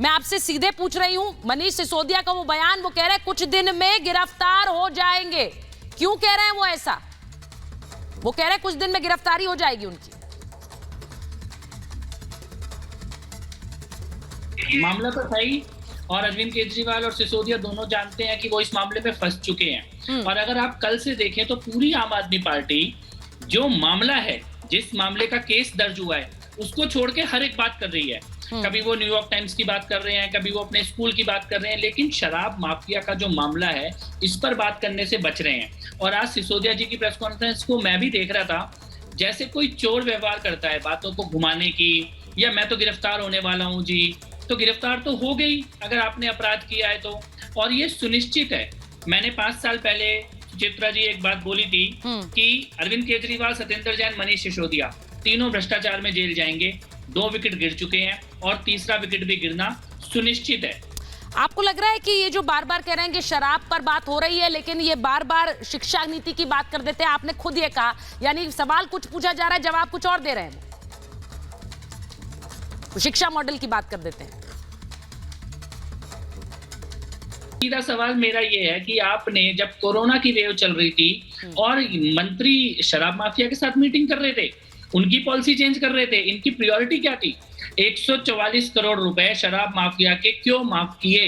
मैं आपसे सीधे पूछ रही हूं, मनीष सिसोदिया का वो बयान, वो कह रहे हैं कुछ दिन में गिरफ्तार हो जाएंगे। क्यों कह रहे हैं वो ऐसा? वो कह रहे हैं कुछ दिन में गिरफ्तारी हो जाएगी उनकी। मामला तो सही, और अरविंद केजरीवाल और सिसोदिया दोनों जानते हैं कि वो इस मामले में फंस चुके हैं। और अगर आप कल से देखें तो पूरी आम आदमी पार्टी जो मामला है, जिस मामले का केस दर्ज हुआ है, उसको छोड़ के हर एक बात कर रही है। कभी वो न्यूयॉर्क टाइम्स की बात कर रहे हैं, कभी वो अपने स्कूल की बात कर रहे हैं, लेकिन शराब माफिया का जो मामला है इस पर बात करने से बच रहे हैं। और आज सिसोदिया जी की प्रेस कॉन्फ्रेंस को मैं भी देख रहा था, जैसे कोई चोर व्यवहार करता है बातों को घुमाने की, या मैं तो गिरफ्तार होने वाला हूं जी, तो गिरफ्तार तो हो गई अगर आपने अपराध किया है तो। और ये सुनिश्चित है, मैंने 5 साल पहले चित्रा जी एक बात बोली थी कि अरविंद केजरीवाल, सत्येंद्र जैन, मनीष सिसोदिया तीनों भ्रष्टाचार में जेल जाएंगे। 2 विकेट गिर चुके हैं और तीसरा विकेट भी गिरना सुनिश्चित है। आपको लग रहा है कि ये जो बार बार कह रहे हैं कि शराब पर बात हो रही है, लेकिन ये बार बार शिक्षा नीति की बात कर देते हैं? आपने खुद ये कहा, यानी सवाल कुछ पूछा जा रहा है, जवाब कुछ और दे रहे हैं, शिक्षा मॉडल की बात कर देते हैं। सीधा सवाल मेरा ये है कि आपने जब कोरोना की वेव चल रही थी और मंत्री शराब माफिया के साथ मीटिंग कर रहे थे, उनकी पॉलिसी चेंज कर रहे थे, इनकी प्रायोरिटी क्या थी? 144 करोड़ रुपए शराब माफिया के क्यों माफ किए?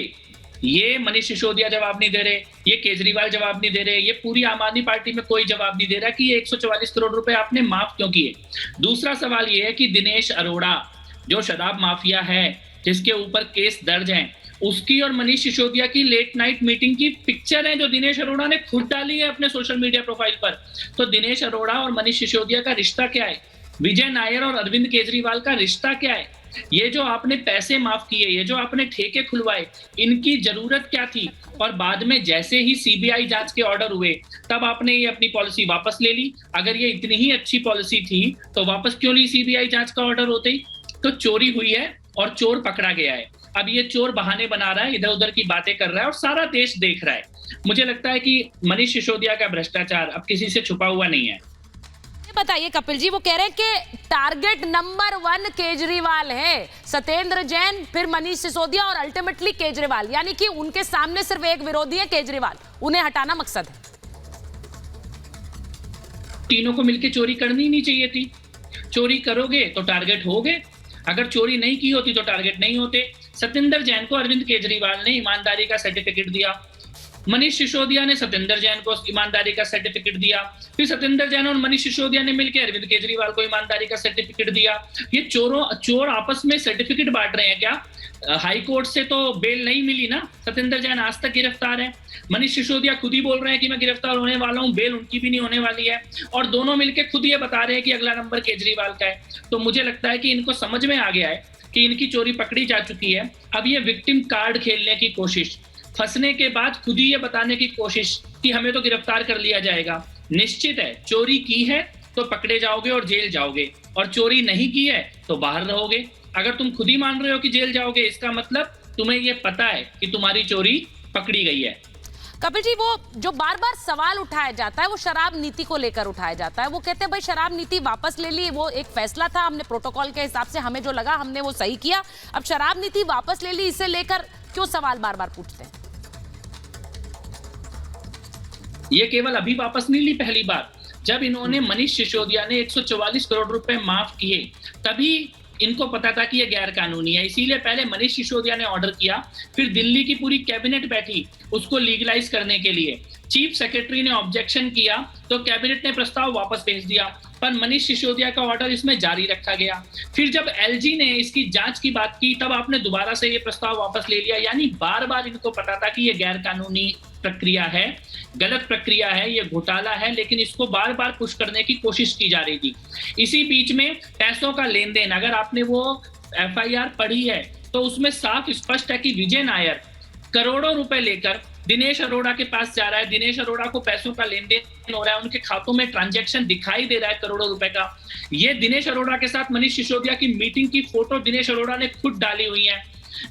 ये मनीष सिसोदिया जवाब नहीं दे रहे, ये केजरीवाल जवाब नहीं दे रहे, ये पूरी आम आदमी पार्टी में कोई जवाब नहीं दे रहा कि ये 144 करोड़ रुपए आपने माफ क्यों किए। दूसरा सवाल ये है कि दिनेश अरोड़ा जो शराब माफिया है, जिसके ऊपर केस दर्ज हैं, उसकी और मनीष सिसोदिया की लेट नाइट मीटिंग की पिक्चर है जो दिनेश अरोड़ा ने खुद डाली है अपने सोशल मीडिया प्रोफाइल पर। तो दिनेश अरोड़ा और मनीष सिसोदिया का रिश्ता क्या है? विजय नायर और अरविंद केजरीवाल का रिश्ता क्या है? ये जो आपने पैसे माफ किए, ये जो आपने ठेके खुलवाए, इनकी जरूरत क्या थी? और बाद में जैसे ही सीबीआई जांच के ऑर्डर हुए, तब आपने ये अपनी पॉलिसी वापस ले ली। अगर ये इतनी ही अच्छी पॉलिसी थी तो वापस क्यों ली सीबीआई जांच का ऑर्डर होते ही? तो चोरी हुई है और चोर पकड़ा गया है। अब ये चोर बहाने बना रहा है, इधर उधर की बातें कर रहा है और सारा देश देख रहा है। मुझे लगता है कि मनीष सिसोदिया का भ्रष्टाचार अब किसी से छुपा हुआ नहीं है। बताइए कपिल जी, वो कह रहे हैं कि टारगेट नंबर 1 केजरीवाल है, सत्येंद्र जैन, फिर मनीष सिसोदिया और अल्टीमेटली केजरीवाल, यानी कि उनके सामने सिर्फ एक विरोधी है केजरीवाल, उन्हें हटाना मकसद है। तीनों को मिलकर चोरी करनी ही नहीं चाहिए थी। चोरी करोगे तो टारगेट होगे, अगर चोरी नहीं की होती तो टारगेट नहीं होते। सत्येंद्र जैन को अरविंद केजरीवाल ने ईमानदारी का सर्टिफिकेट दिया, मनीष सिसोदिया ने सत्येंद्र जैन को ईमानदारी का सर्टिफिकेट दिया, फिर सत्येंद्र जैन और मनीष सिसोदिया ने मिलकर अरविंद केजरीवाल को ईमानदारी का सर्टिफिकेट दिया। ये चोर आपस में सर्टिफिकेट बांट रहे हैं क्या? हाई कोर्ट से तो बेल नहीं मिली ना, सत्येंद्र जैन आज तक गिरफ्तार है, मनीष सिसोदिया खुद ही बोल रहे हैं कि मैं गिरफ्तार होने वाला हूं, बेल उनकी भी नहीं होने वाली है, और दोनों मिलकर खुद ये बता रहे हैं कि अगला नंबर केजरीवाल का है। तो मुझे लगता है कि इनको समझ में आ गया है कि इनकी चोरी पकड़ी जा चुकी है। अब ये विक्टिम कार्ड खेलने की कोशिश, फंसने के बाद खुद ही ये बताने की कोशिश कि हमें तो गिरफ्तार कर लिया जाएगा। निश्चित है, चोरी की है तो पकड़े जाओगे और जेल जाओगे, और चोरी नहीं की है तो बाहर रहोगे। अगर तुम खुद ही मान रहे हो कि जेल जाओगे, इसका मतलब तुम्हें ये पता है कि तुम्हारी चोरी पकड़ी गई है। कपिल जी, वो जो बार बार सवाल उठाया जाता है वो शराब नीति को लेकर उठाया जाता है। वो कहते हैं भाई शराब नीति वापस ले ली, वो एक फैसला था, हमने प्रोटोकॉल के हिसाब से हमें जो लगा हमने वो सही किया, अब शराब नीति वापस ले ली, इसे लेकर क्यों सवाल बार बार पूछते हैं? ये केवल अभी वापस नहीं ली, पहली बार जब इन्होंने मनीष सिसोदिया ने 144 करोड़ रुपए माफ किए, तभी इनको पता था कि ये गैर कानूनी है। इसीलिए पहले मनीष सिसोदिया ने ऑर्डर किया, फिर दिल्ली की पूरी कैबिनेट बैठी उसको लीगलाइज करने के लिए। चीफ सेक्रेटरी ने ऑब्जेक्शन किया तो कैबिनेट ने प्रस्ताव वापस भेज दिया, पर मनीष सिसोदिया का ऑर्डर इसमें जारी रखा गया। फिर जब एलजी ने इसकी जांच की बात की, तब आपने दोबारा से ये प्रस्ताव वापस ले लिया। यानी बार बार इनको पता था कि ये गैर कानूनी प्रक्रिया है, गलत प्रक्रिया है, ये घोटाला है, लेकिन इसको बार बार पुश करने की कोशिश की जा रही थी। इसी बीच में पैसों का लेन देन, अगर आपने वो एफआईआर पढ़ी है तो उसमें साफ स्पष्ट है कि विजय नायर करोड़ों रुपए लेकर दिनेश अरोड़ा के पास जा रहा है, दिनेश अरोड़ा को पैसों का लेन देन हो रहा है, उनके खातों में ट्रांजैक्शन दिखाई दे रहा है करोड़ों रुपए का। ये दिनेश अरोड़ा के साथ मनीष सिसोदिया की मीटिंग की फोटो दिनेश अरोड़ा ने खुद डाली हुई है।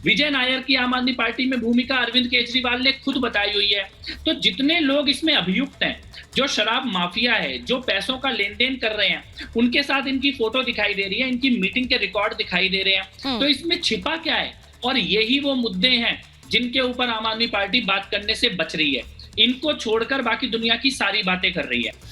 विजय नायर की आम आदमी पार्टी में भूमिका अरविंद केजरीवाल ने खुद बताई हुई है। तो जितने लोग इसमें अभियुक्त हैं, जो शराब माफिया है, जो पैसों का लेन देन कर रहे हैं, उनके साथ इनकी फोटो दिखाई दे रही है, इनकी मीटिंग के रिकॉर्ड दिखाई दे रहे हैं। तो इसमें छिपा क्या है? और यही वो मुद्दे हैं जिनके ऊपर आम आदमी पार्टी बात करने से बच रही है। इनको छोड़कर बाकी दुनिया की सारी बातें कर रही है।